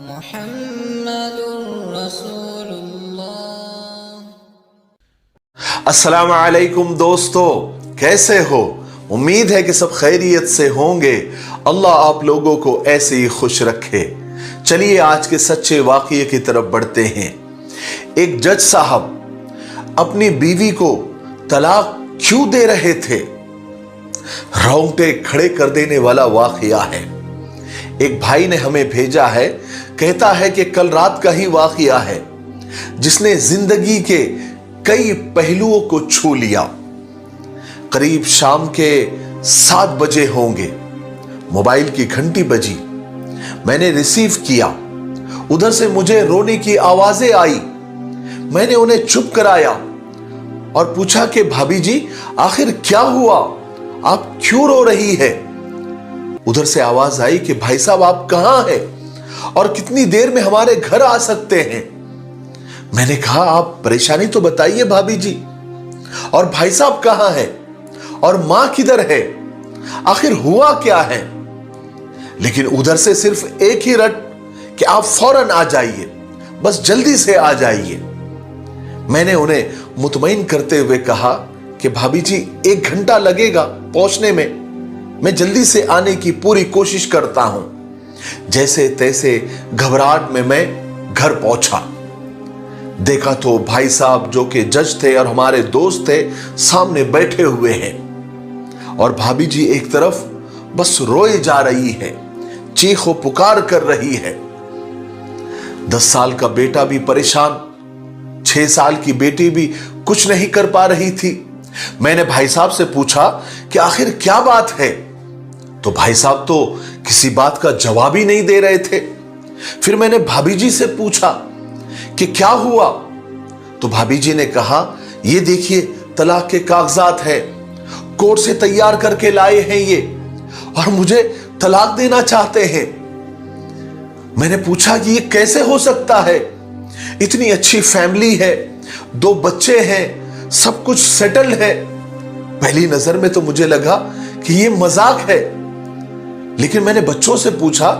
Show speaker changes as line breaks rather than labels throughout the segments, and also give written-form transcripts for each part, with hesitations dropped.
मुहम्मदुर रसूलुल्लाह।
अस्सलाम वालेकुम दोस्तों, कैसे हो? उम्मीद है कि सब खैरियत से होंगे। अल्लाह आप लोगों को ऐसे ही खुश रखे। चलिए आज के सच्चे वाक़ये की तरफ बढ़ते हैं। एक जज साहब अपनी बीवी को तलाक क्यों दे रहे थे? रोंगटे खड़े कर देने वाला वाक़या है। एक भाई ने हमें भेजा है, कहता है कि कल रात का ही वाक़या है जिसने जिंदगी के कई पहलुओं को छू लिया। करीब शाम के 7 बजे होंगे, मोबाइल की घंटी बजी। मैंने रिसीव किया। उधर से मुझे रोने की आवाजें आई। मैंने उन्हें चुप कराया और पूछा कि भाभी जी आखिर क्या हुआ, आप क्यों रो रही है? उधर से आवाज आई कि भाई साहब आप कहां हैं और कितनी देर में हमारे घर आ सकते हैं? मैंने कहा आप परेशानी तो बताइए भाभी जी, और भाई साहब कहां है और मां किधर है, आखिर हुआ क्या है? लेकिन उधर से सिर्फ एक ही रट कि आप फौरन आ जाइए, बस जल्दी से आ जाइए। मैंने उन्हें मुतमईन करते हुए कहा कि भाभी जी 1 घंटा लगेगा पहुंचने में, मैं जल्दी से आने की पूरी कोशिश करता हूं। जैसे तैसे घबराहट में मैं घर पहुंचा। देखा तो भाई साहब जो कि जज थे और हमारे दोस्त थे सामने बैठे हुए हैं, और भाभी जी एक तरफ बस रोए जा रही है, चीखो पुकार कर रही है। 10 साल का बेटा भी परेशान, 6 साल की बेटी भी कुछ नहीं कर पा रही थी। मैंने भाई साहब से पूछा कि आखिर क्या बात है, तो भाई साहब तो किसी बात का जवाब ही नहीं दे रहे थे। फिर मैंने भाभी जी से पूछा कि क्या हुआ, तो भाभी जी ने कहा ये देखिए तलाक के कागजात हैं, कोर्ट से तैयार करके लाए हैं ये, और मुझे तलाक देना चाहते हैं। मैंने पूछा कि ये कैसे हो सकता है? इतनी अच्छी फैमिली है, 2 बच्चे हैं, सब कुछ सेटल है। पहली नजर में तो मुझे लगा कि ये मजाक है, लेकिन मैंने बच्चों से पूछा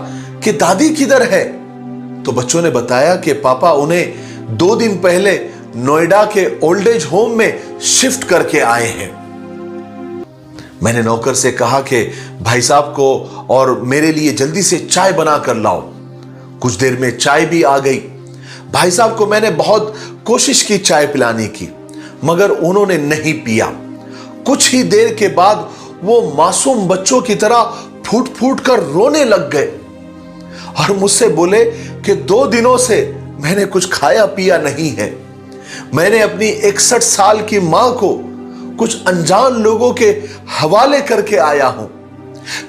कि दादी किधर है, तो बच्चों ने बताया कि पापा उन्हें 2 दिन पहले नोएडा के ओल्ड एज होम में शिफ्ट करके आए हैं। मैंने नौकर से कहा कि भाई साहब को और मेरे लिए जल्दी से चाय बना कर लाओ। कुछ देर में चाय भी आ गई। भाई साहब को मैंने बहुत कोशिश की चाय पिलाने की, मगर उन्होंने नहीं पिया। कुछ ही देर के बाद वो मासूम बच्चों की तरह फूट फूट कर रोने लग गए और मुझसे बोले कि 2 दिनों से मैंने कुछ खाया पिया नहीं है। मैंने अपनी 61 साल की मां को कुछ अनजान लोगों के हवाले करके आया हूं।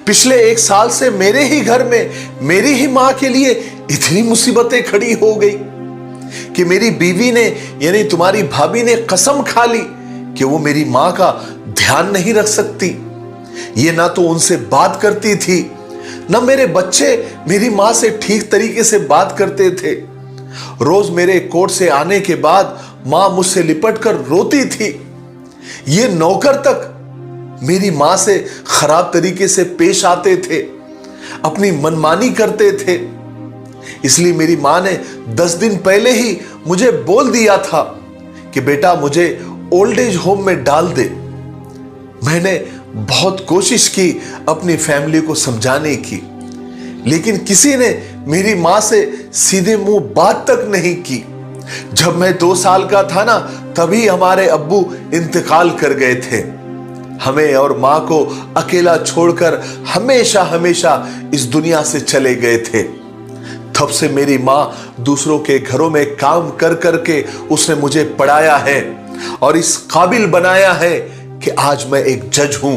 पिछले 1 साल से मेरे ही घर में मेरी ही मां के लिए इतनी मुसीबतें खड़ी हो गई कि मेरी बीवी ने यानी तुम्हारी भाभी ने कसम खा ली कि वो मेरी मां का ध्यान नहीं रख सकती। ये ना तो उनसे बात करती थी, ना मेरे बच्चे मेरी मां से ठीक तरीके से बात करते थे। रोज मेरे कोर्ट से आने के बाद मां मुझसे लिपट कर रोती थी। ये नौकर तक मेरी मां से खराब तरीके से पेश आते थे, अपनी मनमानी करते थे। इसलिए मेरी मां ने 10 दिन पहले ही मुझे बोल दिया था कि बेटा मुझे ओल्ड एज होम में डाल दे। मैंने बहुत कोशिश की अपनी फैमिली को समझाने की, लेकिन किसी ने मेरी मां से सीधे मुंह बात तक नहीं की। जब मैं 2 साल का था ना, तभी हमारे अब्बू इंतकाल कर गए थे। हमें और मां को अकेला छोड़कर हमेशा हमेशा इस दुनिया से चले गए थे। तब से मेरी मां दूसरों के घरों में काम कर करके उसने मुझे पढ़ाया है और इस काबिल बनाया है कि आज मैं एक जज हूं।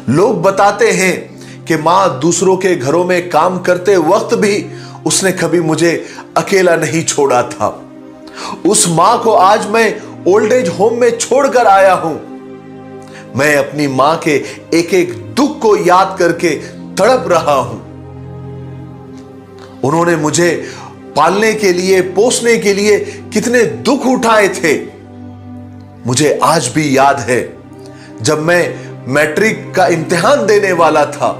लोग बताते हैं कि मां दूसरों के घरों में काम करते वक्त भी उसने कभी मुझे अकेला नहीं छोड़ा था। उस मां को आज मैं ओल्ड एज होम में छोड़कर आया हूं। मैं अपनी मां के एक एक दुख को याद करके तड़प रहा हूं। उन्होंने मुझे पालने के लिए, पोसने के लिए कितने दुख उठाए थे। मुझे आज भी याद है जब मैं मैट्रिक का इम्तिहान देने वाला था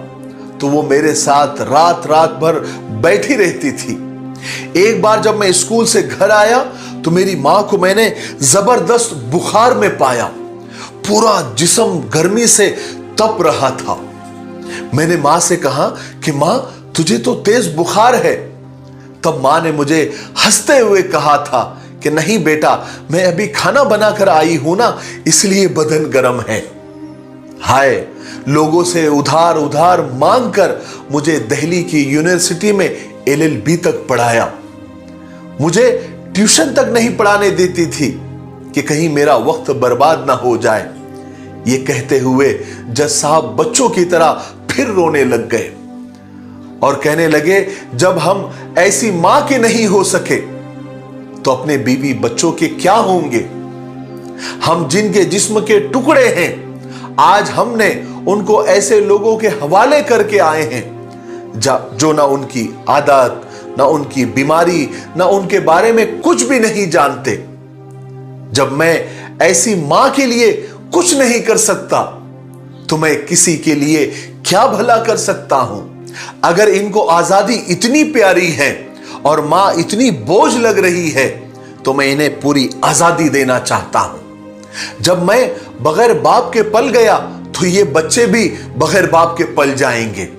तो वो मेरे साथ रात रात भर बैठी रहती थी। एक बार जब मैं स्कूल से घर आया तो मेरी मां को मैंने जबरदस्त बुखार में पाया। पूरा जिस्म गर्मी से तप रहा था। मैंने मां से कहा कि मां, तुझे तो तेज बुखार है। तब मां ने मुझे हंसते हुए कहा था कि नहीं बेटा, मैं अभी खाना बनाकर आई हूं ना, इसलिए बदन गर्म है। हाय, लोगों से उधार उधार मांगकर मुझे दिल्ली की यूनिवर्सिटी में LLB तक पढ़ाया। मुझे ट्यूशन तक नहीं पढ़ाने देती थी कि कहीं मेरा वक्त बर्बाद ना हो जाए। ये कहते हुए जज साहब बच्चों की तरह फिर रोने लग गए और कहने लगे, जब हम ऐसी मां के नहीं हो सके तो अपने बीवी बच्चों के क्या होंगे। हम जिनके जिस्म के टुकड़े हैं, आज हमने उनको ऐसे लोगों के हवाले करके आए हैं जो ना उनकी आदत, ना उनकी बीमारी, ना उनके बारे में कुछ भी नहीं जानते। जब मैं ऐसी मां के लिए कुछ नहीं कर सकता तो मैं किसी के लिए क्या भला कर सकता हूं। अगर इनको आजादी इतनी प्यारी है और मां इतनी बोझ लग रही है तो मैं इन्हें पूरी आजादी देना चाहता हूं। जब मैं बगैर बाप के पल गया तो ये बच्चे भी बगैर बाप के पल जाएंगे।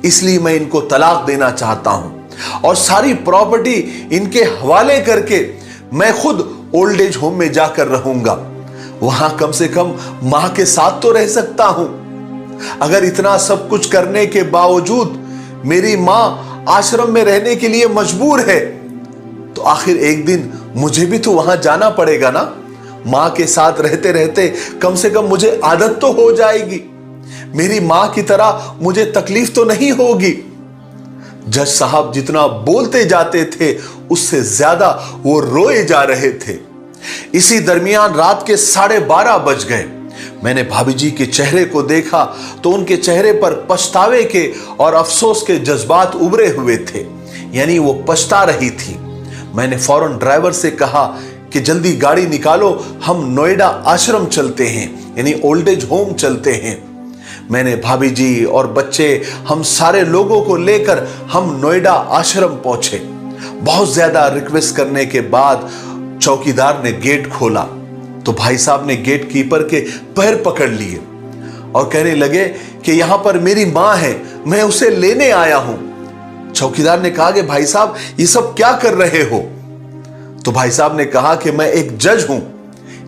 इसलिए मैं इनको तलाक देना चाहता हूं और सारी प्रॉपर्टी इनके हवाले करके मैं खुद ओल्ड एज होम में जाकर रहूंगा। वहां कम से कम मां के साथ तो रह सकता हूं। अगर इतना सब कुछ करने के बावजूद मेरी मां आश्रम में रहने के लिए मजबूर है तो आखिर एक दिन मुझे भी तो वहां जाना पड़ेगा ना। मां के साथ रहते रहते कम से कम मुझे आदत तो हो जाएगी। मेरी मां की तरह मुझे तकलीफ तो नहीं होगी। जज साहब जितना बोलते जाते थे उससे ज्यादा वो रोए जा रहे थे। इसी दरमियान रात के 12:30 बज गए। मैंने भाभी जी के चेहरे को देखा तो उनके चेहरे पर पछतावे के और अफसोस के जज्बात उभरे हुए थे, यानी वो पछता रही थी। मैंने फौरन ड्राइवर से कहा कि जल्दी गाड़ी निकालो, हम नोएडा आश्रम चलते हैं, यानी ओल्ड एज होम चलते हैं। मैंने भाभी जी और बच्चे, हम सारे लोगों को लेकर हम नोएडा आश्रम पहुंचे। बहुत ज्यादा रिक्वेस्ट करने के बाद चौकीदार ने गेट खोला तो भाई साहब ने गेट कीपर के पैर पकड़ लिए और कहने लगे कि यहां पर मेरी मां है, मैं उसे लेने आया हूं। चौकीदार ने कहा कि भाई साहब ये सब क्या कर रहे हो। तो भाई साहब ने कहा कि मैं एक जज हूं।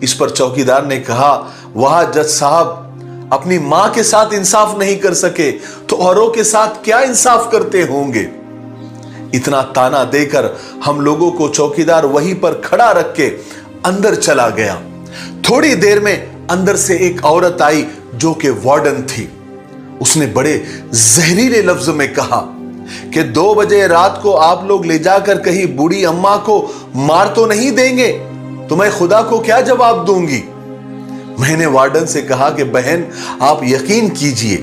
इस पर चौकीदार ने कहा, वाह जज साहब, अपनी मां के साथ इंसाफ नहीं कर सके तो औरों के साथ क्या इंसाफ करते होंगे। इतना ताना देकर हम लोगों को चौकीदार वहीं पर खड़ा रख के अंदर चला गया। थोड़ी देर में अंदर से एक औरत आई जो कि वार्डन थी। उसने बड़े जहरीले लफ्ज में कहा कि 2 बजे रात को आप लोग ले जाकर कहीं बूढ़ी अम्मा को मार तो नहीं देंगे, तो मैं खुदा को क्या जवाब दूंगी। मैंने वार्डन से कहा कि बहन आप यकीन कीजिए,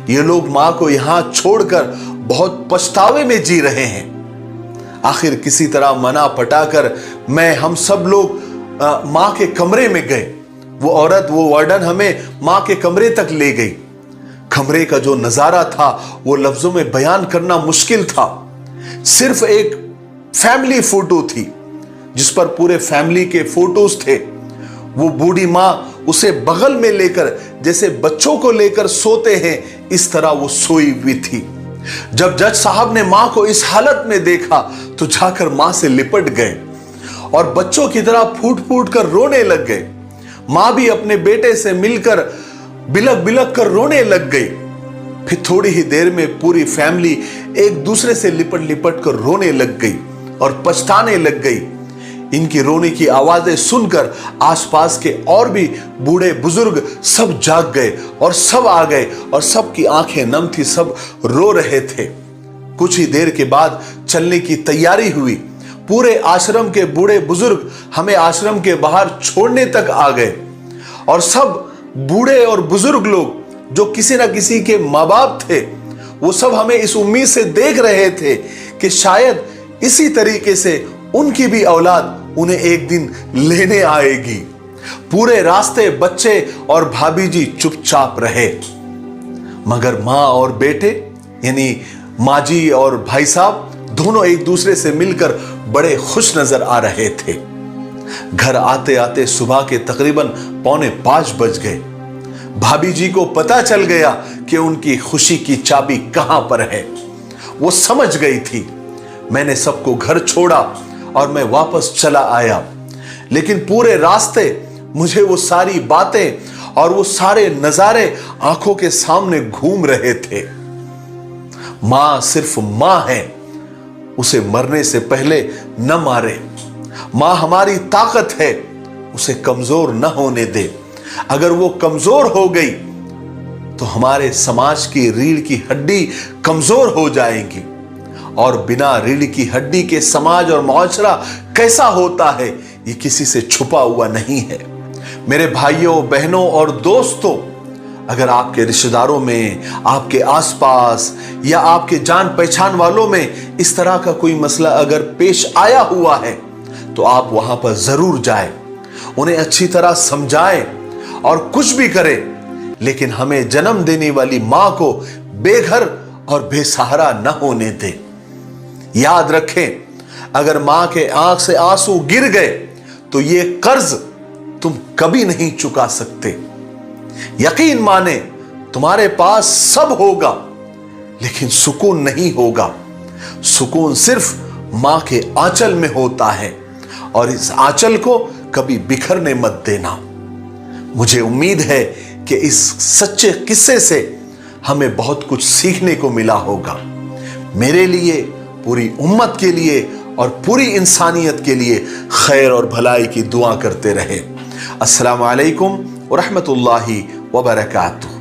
ये लोग मां को यहां छोड़कर बहुत पछतावे में जी रहे हैं। आखिर किसी तरह मना पटाकर हम सब लोग मां के कमरे में गए। वो वार्डन हमें मां के कमरे तक ले गई। कमरे का जो नजारा था वो लफ्जों में बयान करना मुश्किल था। सिर्फ एक फैमिली फोटो थी जिस पर पूरे फैमिली के फोटोज थे। वो बूढ़ी मां उसे बगल में लेकर जैसे बच्चों को लेकर सोते हैं इस तरह वो सोई हुई थी। जब जज साहब ने मां को इस हालत में देखा तो जाकर मां से लिपट गए और बच्चों की तरह फूट फूट कर रोने लग गए। मां भी अपने बेटे से मिलकर बिलक बिलक कर रोने लग गई। फिर थोड़ी ही देर में पूरी फैमिली एक दूसरे से लिपट लिपट कर रोने लग गई और पछताने लग गई। इनकी रोने की आवाजें सुनकर आसपास के और भी बूढ़े बुजुर्ग सब जाग गए और सब आ गए और सबकी आंखें नम थी, सब रो रहे थे। कुछ ही देर के बाद चलने की तैयारी हुई। पूरे आश्रम के बूढ़े बुजुर्ग हमें आश्रम के बाहर छोड़ने तक आ गए और सब बूढ़े और बुजुर्ग लोग जो किसी ना किसी के माँ बाप थे वो सब हमें इस उम्मीद से देख रहे थे कि शायद इसी तरीके से उनकी भी औलाद उन्हें एक दिन लेने आएगी। पूरे रास्ते बच्चे और भाभी जी चुपचाप रहे, मगर मां और बेटे यानी माँ जी और भाई साहब दोनों एक दूसरे से मिलकर बड़े खुश नजर आ रहे थे। घर आते आते सुबह के तकरीबन 4:45 बज गए। भाभी जी को पता चल गया कि उनकी खुशी की चाबी कहां पर है। वो समझ गई थी। मैंने सबको घर छोड़ा और मैं वापस चला आया, लेकिन पूरे रास्ते मुझे वो सारी बातें और वो सारे नजारे आंखों के सामने घूम रहे थे। मां सिर्फ मां है, उसे मरने से पहले न मारे। मां हमारी ताकत है, उसे कमजोर न होने दे। अगर वो कमजोर हो गई तो हमारे समाज की रीढ़ की हड्डी कमजोर हो जाएगी, और बिना रीढ़ की हड्डी के समाज और मुआशरा कैसा होता है ये किसी से छुपा हुआ नहीं है। मेरे भाइयों बहनों और दोस्तों, अगर आपके रिश्तेदारों में, आपके आसपास या आपके जान पहचान वालों में इस तरह का कोई मसला अगर पेश आया हुआ है तो आप वहां पर जरूर जाएं, उन्हें अच्छी तरह समझाएं और कुछ भी करें, लेकिन हमें जन्म देने वाली मां को बेघर और बेसहारा न होने दें। याद रखें, अगर मां के आंख से आंसू गिर गए तो ये कर्ज तुम कभी नहीं चुका सकते। यकीन माने, तुम्हारे पास सब होगा लेकिन सुकून नहीं होगा। सुकून सिर्फ मां के आंचल में होता है, और इस आंचल को कभी बिखरने मत देना। मुझे उम्मीद है कि इस सच्चे किस्से से हमें बहुत कुछ सीखने को मिला होगा। मेरे लिए, पूरी उम्मत के लिए और पूरी इंसानियत के लिए खैर और भलाई की दुआ करते रहे। अस्सलामु अलैकुम व रहमतुल्लाहि व बरकातुहू।